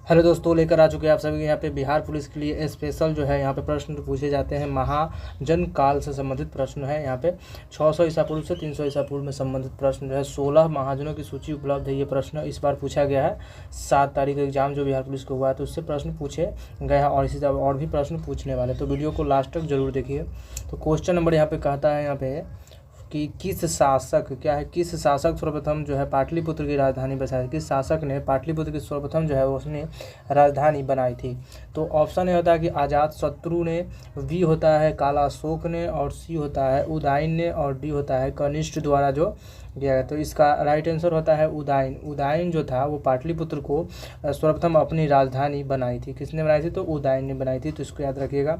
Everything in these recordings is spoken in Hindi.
हेलो दोस्तों, लेकर आ चुके हैं आप सभी के यहाँ पे बिहार पुलिस के लिए स्पेशल जो है यहाँ पे प्रश्न पूछे जाते हैं। महाजन काल से संबंधित प्रश्न है। यहाँ पे 600 ईसा पूर्व से 300 ईसा पूर्व में संबंधित प्रश्न जो है 16 महाजनों की सूची उपलब्ध है। ये प्रश्न इस बार पूछा गया है। 7 तारीख एग्जाम जो बिहार पुलिस को हुआ है तो उससे प्रश्न पूछे गए हैं और इसी तरह और भी प्रश्न पूछने वाले, तो वीडियो को लास्ट तक जरूर देखिए। तो क्वेश्चन नंबर यहाँ पे कहता है यहाँ पे कि किस शासक किस शासक सर्वप्रथम जो है पाटलिपुत्र की राजधानी बसाई। किस शासक ने पाटलिपुत्र की सर्वप्रथम जो है उसने राजधानी बनाई थी। तो ऑप्शन ए होता है कि अजात शत्रु ने, बी होता है कालाशोक ने, और सी होता है उदयन ने, और डी होता है कनिष्ठ द्वारा जो दिया गया। तो इसका राइट आंसर होता है उदयन। उदयन जो था वो पाटलिपुत्र को सर्वप्रथम अपनी राजधानी बनाई थी। किसने बनाई थी? तो उदयन ने बनाई थी। तो इसको याद रखिएगा।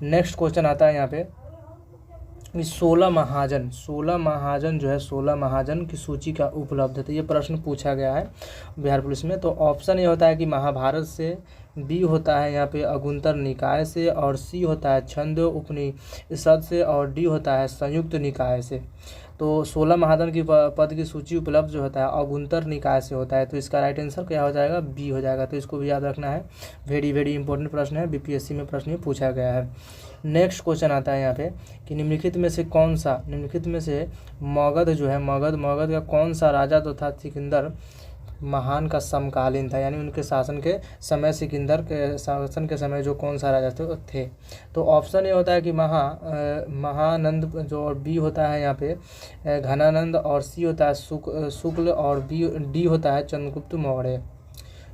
नेक्स्ट क्वेश्चन आता है यहाँ पे 16 महाजन जो है 16 महाजन की सूची का उपलब्ध है। तो ये प्रश्न पूछा गया है बिहार पुलिस में। तो ऑप्शन ये होता है कि महाभारत से, बी होता है यहाँ पे अगुंतर निकाय से, और सी होता है छंद उपनिषद से, और डी होता है संयुक्त निकाय से। तो 16 महाजन की पद की सूची उपलब्ध जो होता है अगुंतर निकाय से होता है। तो इसका राइट आंसर क्या हो जाएगा? बी हो जाएगा। तो इसको भी याद रखना है। वेरी वेरी इंपॉर्टेंट प्रश्न है, बीपीएससी में प्रश्न पूछा गया है। नेक्स्ट क्वेश्चन आता है यहाँ पे कि निम्नलिखित में से मगध जो है मगध का कौन सा राजा तो था सिकंदर महान का समकालीन था, यानी उनके शासन के समय, सिकंदर के शासन के समय जो कौन सा राजा थे। तो ऑप्शन ये होता है कि महानंद जो, और बी होता है यहाँ पे घनानंद, और सी होता है शुक्ल, और डी होता है चंद्रगुप्त मौर्य।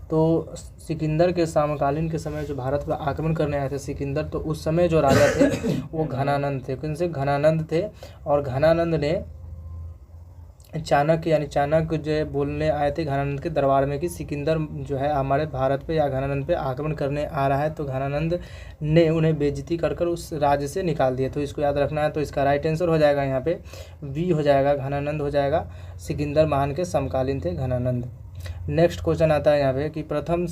तो सिकंदर के समकालीन के समय जो भारत पर आक्रमण करने आए थे सिकंदर, तो उस समय जो राजा थे वो घनानंद थे। किनसे? घनानंद थे। और घनानंद ने चाणक्य जो बोलने आए थे घनानंद के दरबार में कि सिकंदर जो है हमारे भारत पे या घनानंद पे आक्रमण करने आ रहा है। तो घनानंद ने उन्हें बेइज्जती कर उस राज्य से निकाल दिया। तो इसको याद रखना है। तो इसका राइट आंसर हो जाएगा यहाँ पे बी हो जाएगा, घनानंद हो जाएगा। सिकंदर महान के समकालीन थे घनानंद। नेक्स्ट क्वेश्चन आता है यहाँ पे कि प्रथम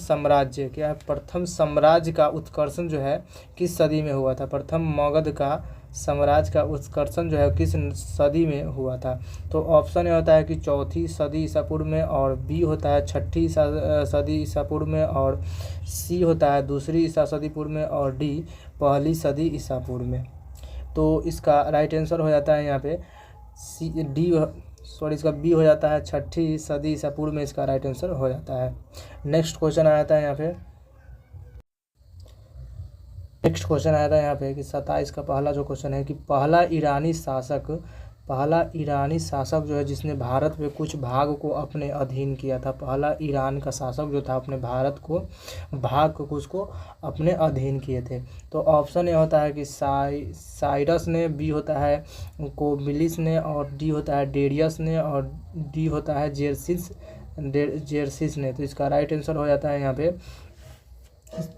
साम्राज्य का उत्कर्षण जो है किस सदी में हुआ था। प्रथम मगध का साम्राज्य का उत्कर्षण जो है किस सदी में हुआ था। तो ऑप्शन ए होता है कि 4वीं सदी ईसा पूर्व में, और बी होता है 6वीं सदी ईसा पूर्व में, और सी होता है 2री ईसा सदी पूर्व में, और डी 1ली सदी ईसा पूर्व में। तो इसका राइट आंसर हो जाता है यहाँ पे इसका बी हो जाता है 6वीं सदी ईसा पूर्व में। इसका राइट आंसर हो जाता है। नेक्स्ट क्वेश्चन आ जाता है यहाँ पे कि 27 का पहला जो क्वेश्चन है कि पहला ईरानी शासक जो है जिसने भारत में कुछ भाग को अपने अधीन किया था। पहला ईरान का शासक जो था अपने भारत को भाग को कुछ को अपने अधीन किए थे। तो ऑप्शन ए होता है कि साइरस ने, बी होता है कोबिलिस ने, और डी होता है डेरियस ने, और डी होता है जेरसिस ने। तो इसका राइट आंसर हो जाता है यहाँ पे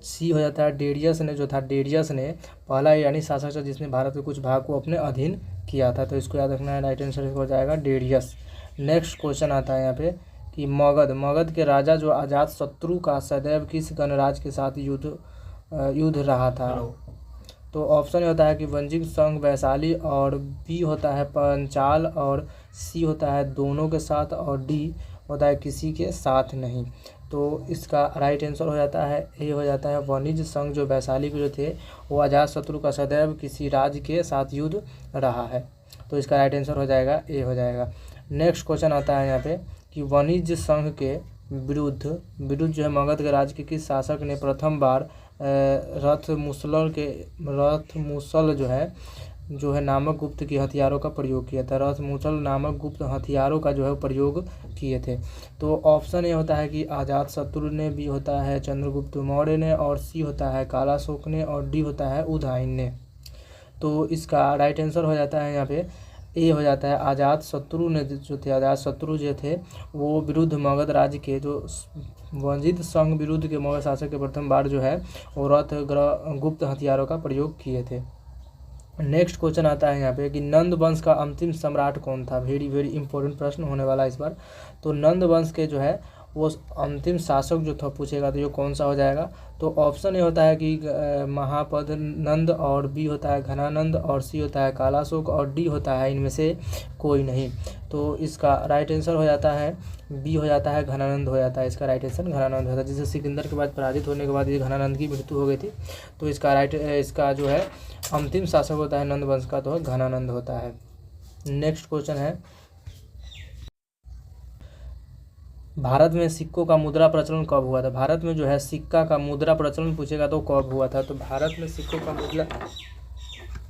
सी हो जाता है डेरियस ने। जो था डेरियस ने पहला ईरानी शासक था जिसने भारत के कुछ भाग को अपने अधीन किया था। तो इसको याद रखना है। राइट आंसर हो जाएगा डेरियस। नेक्स्ट क्वेश्चन आता है यहाँ पे कि मगध के राजा जो अजात शत्रु का सदैव किस गणराज्य के साथ युद्ध रहा था। तो ऑप्शन ये होता है कि वंजिक संघ वैशाली, और बी होता है पंचाल, और सी होता है दोनों के साथ, और डी होता है किसी के साथ नहीं। तो इसका राइट आंसर हो जाता है ए हो जाता है वणिज संघ जो वैशाली के जो थे वो अजात शत्रु का सदैव किसी राज्य के साथ युद्ध रहा है। तो इसका राइट आंसर हो जाएगा ए हो जाएगा। नेक्स्ट क्वेश्चन आता है यहाँ पे कि वणिज संघ के विरुद्ध जो है मगध के राज्य के किस शासक ने प्रथम बार रथ मुसल जो है नामक गुप्त के हथियारों का प्रयोग किया था। रथ मुसल नामक गुप्त हथियारों का जो है प्रयोग किए थे। तो ऑप्शन ए होता है कि अजात शत्रु ने, बी होता है चंद्रगुप्त मौर्य ने, और सी होता है कालाशोक ने, और डी होता है उदयन ने। तो इसका राइट आंसर हो जाता है यहाँ पे ए हो जाता है अजात शत्रु ने जो थे वो विरुद्ध मगध राज्य के जो वंजित संघ विरुद्ध के मगध शासक के प्रथम बार जो है वो रथ गुप्त हथियारों का प्रयोग किए थे। नेक्स्ट क्वेश्चन आता है यहाँ पे कि नंद वंश का अंतिम सम्राट कौन था। वेरी वेरी इंपॉर्टेंट प्रश्न होने वाला है इस बार। तो नंद वंश के जो है वो अंतिम शासक जो था पूछेगा तो ये कौन सा हो जाएगा। तो ऑप्शन ए होता है कि महापद नंद, और बी होता है घनानंद, और सी होता है कालाशोक, और डी होता है इनमें से कोई नहीं। तो इसका राइट आंसर हो जाता है बी हो जाता है घनानंद हो जाता है। इसका राइट आंसर घनानंद होता है। जिसे सिकंदर के बाद पराजित होने के बाद ये घनानंद की मृत्यु हो गई थी। तो इसका जो है अंतिम शासक होता है नंद वंश का, तो घनानंद होता है। नेक्स्ट क्वेश्चन है, भारत में सिक्कों का मुद्रा प्रचलन कब हुआ था। भारत में जो है सिक्का का मुद्रा प्रचलन पूछेगा तो कब हुआ था। तो भारत में सिक्कों का मुद्रा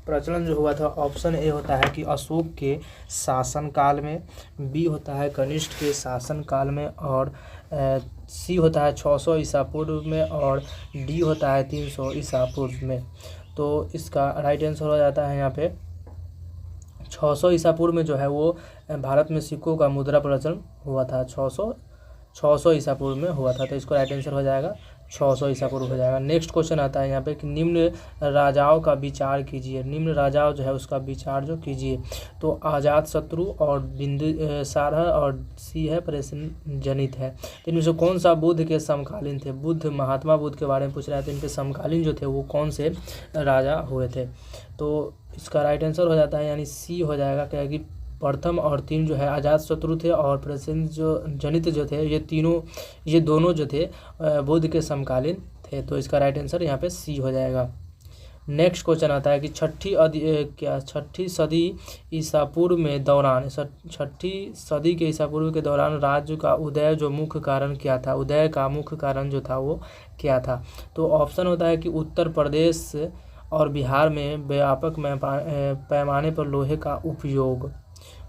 प्रचलन जो हुआ था, ऑप्शन ए होता है कि अशोक के शासनकाल में, बी होता है कनिष्क के शासनकाल में, और सी होता है 600 ईसा पूर्व में, और डी होता है 300 ईसा पूर्व में। तो इसका राइट आंसर हो जाता है यहाँ पे 600 ईसा पूर्व में जो है वो भारत में सिक्कों का मुद्रा प्रचलन हुआ था। 600 ईसा पूर्व में हुआ था। तो इसको राइट आंसर हो जाएगा 600 ईसा पूर्व हो जाएगा। नेक्स्ट क्वेश्चन आता है यहाँ पे कि निम्न राजाओं का विचार कीजिए। निम्न राजाओं जो है उसका विचार जो कीजिए। तो अजातशत्रु और बिंदुसार और सी है प्रसेनजनित है। तो इनमें से कौन सा बुद्ध के समकालीन थे। बुद्ध, महात्मा बुद्ध के बारे में पूछ रहा है। तो इनके समकालीन जो थे वो कौन से राजा हुए थे। तो इसका राइट आंसर हो जाता है यानी सी हो जाएगा, क्या कि प्रथम और तीन जो है अजातशत्रु थे, और प्रसेनजनित जो थे ये दोनों जो थे बुद्ध के समकालीन थे। तो इसका राइट आंसर यहाँ पे सी हो जाएगा। नेक्स्ट क्वेश्चन आता है कि छठी सदी ईसा पूर्व में दौरान, छठी सदी के ईसा पूर्व के दौरान राज्य का उदय जो मुख्य कारण क्या था। उदय का मुख्य कारण जो था वो क्या था। तो ऑप्शन होता है कि उत्तर प्रदेश और बिहार में व्यापक पैमाने पर लोहे का उपयोग,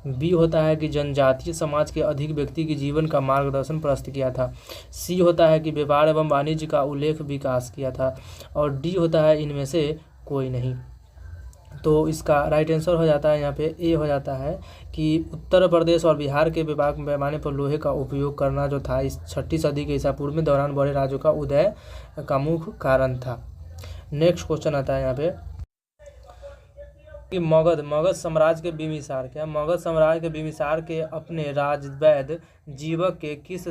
बी होता है कि जनजातीय समाज के अधिक व्यक्ति के जीवन का मार्गदर्शन प्रस्तुत किया था, सी होता है कि व्यापार एवं वाणिज्य का उल्लेख विकास किया था, और डी होता है इनमें से कोई नहीं। तो इसका राइट आंसर हो जाता है यहाँ पे ए हो जाता है कि उत्तर प्रदेश और बिहार के व्यापक पैमाने पर लोहे का उपयोग करना जो था इस छठी सदी के ईसा पूर्व में दौरान बड़े राज्यों का उदय का मुख्य कारण था। नेक्स्ट क्वेश्चन आता है यहाँ पे कि मगध साम्राज्य के बिम्बिसार, क्या मगध साम्राज्य के बिम्बिसार के अपने राजवैद्य जीवक के किस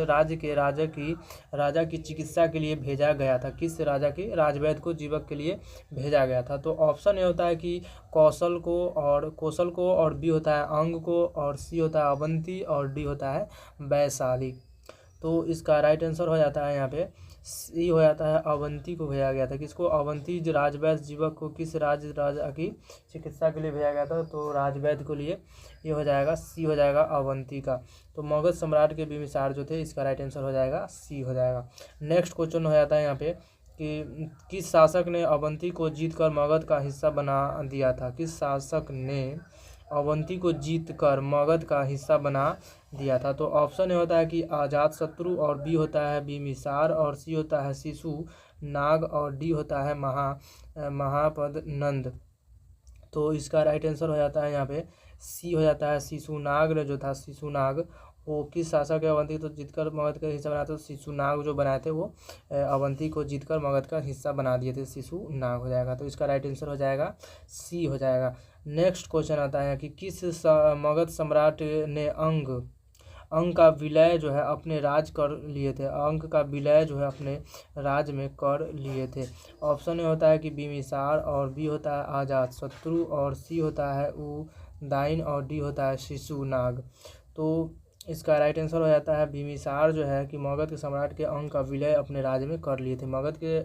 राज्य के राजा की चिकित्सा के लिए भेजा गया था। किस राजा के राजवैद्य को जीवक के लिए भेजा गया था। तो ऑप्शन ए होता है कि कौशल को, और बी होता है अंग को, और सी होता है अवंती, और डी होता है वैशाली। तो इसका राइट आंसर हो जाता है यहाँ पे सी हो जाता है अवंती को भेजा गया था। किसको, अवंती जो राजवैद्य जीवक को किस राजा की चिकित्सा के लिए भेजा गया था। तो राजवैद्य को लिए ये हो जाएगा सी हो जाएगा अवंती का। तो मगध सम्राट के बिम्बिसार जो थे इसका राइट आंसर हो जाएगा सी हो जाएगा। नेक्स्ट क्वेश्चन हो जाता है यहाँ पे कि किस शासक ने अवंती को जीतकर मगध का हिस्सा बना दिया था। किस शासक ने अवंती को जीतकर मगध का हिस्सा बना दिया था। तो ऑप्शन ए होता है कि अजातशत्रु, और बी होता है बिम्बिसार, और सी होता है शिशु नाग, और डी होता है महापद नंद। तो इसका राइट आंसर हो जाता है यहाँ पे सी हो जाता है शिशुनाग ने जो था, शिशुनाग वो किस शासक के अवंती तो जीतकर मगध का हिस्सा बनाते। तो शिशुनाग जो बनाए थे वो अवंती को जीतकर मगध का हिस्सा बना दिए थे, शिशुनाग हो जाएगा। तो इसका राइट आंसर हो जाएगा सी हो जाएगा। नेक्स्ट क्वेश्चन आता है कि किस मगध सम्राट ने अंग का विलय जो है अपने राज कर लिए थे। अंग का विलय जो है अपने राज में कर लिए थे। ऑप्शन ए होता है कि बिम्बिसार, और बी होता है अजातशत्रु, और सी होता है उदयन, और डी होता है शिशुनाग। तो इसका राइट आंसर हो जाता है बिम्बिसार जो है कि मगध के सम्राट के अंग का विलय अपने राज्य में कर लिए थे। मगध के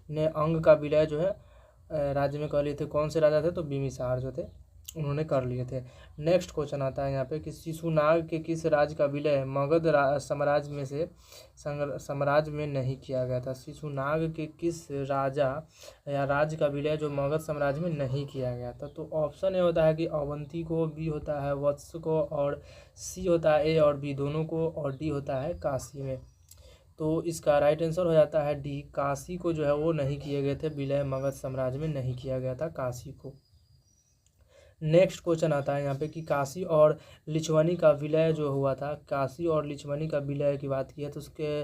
ने अंग का विलय जो है राज्य में कर लिए थे। कौन से राजा थे, तो बिम्बिसार जो थे उन्होंने कर लिए थे। नेक्स्ट क्वेश्चन आता है यहाँ पे कि शिशुनाग के किस राज्य का विलय मगध साम्राज्य में से साम्राज्य में नहीं किया गया था। शिशुनाग के किस राजा या राज्य का विलय जो मगध साम्राज्य में नहीं किया गया था। तो ऑप्शन ए होता है कि अवंती को, बी होता है वत्स को, और सी होता है ए और बी दोनों को, और डी होता है काशी में। तो इसका राइट आंसर हो जाता है डी, काशी को जो है वो नहीं किए गए थे विलय, मगध साम्राज्य में नहीं किया गया था काशी को। नेक्स्ट क्वेश्चन आता है यहाँ पे कि काशी और लिच्छवनी का विलय जो हुआ था, काशी और लिच्छवनी का विलय की बात की है तो उसके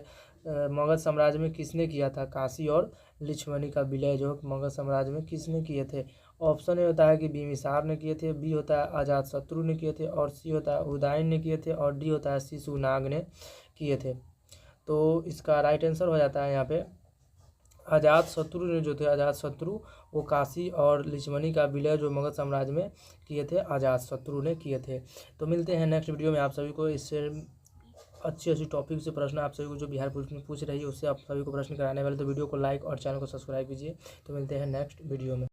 मगध साम्राज्य में किसने किया था। काशी और लिच्छवनी का विलय जो मगध साम्राज्य में किसने किए थे। ऑप्शन ए होता है कि बिम्बिसार ने किए थे, बी होता है अजातशत्रु ने किए थे, और सी होता है उदयन ने किए थे, और डी होता है शिशुनाग ने किए थे। तो इसका राइट आंसर हो जाता है यहाँ पे अजातशत्रु ने जो थे, अजातशत्रु वो काशी और लिच्छमनी का विलय जो मगध साम्राज्य में किए थे, अजातशत्रु ने किए थे। तो मिलते हैं नेक्स्ट वीडियो में आप सभी को इससे अच्छी टॉपिक से प्रश्न आप सभी को जो बिहार पुलिस में पूछ रही है उससे आप सभी को प्रश्न कराने वाले। तो वीडियो को लाइक और चैनल को सब्सक्राइब कीजिए। तो मिलते हैं नेक्स्ट वीडियो में।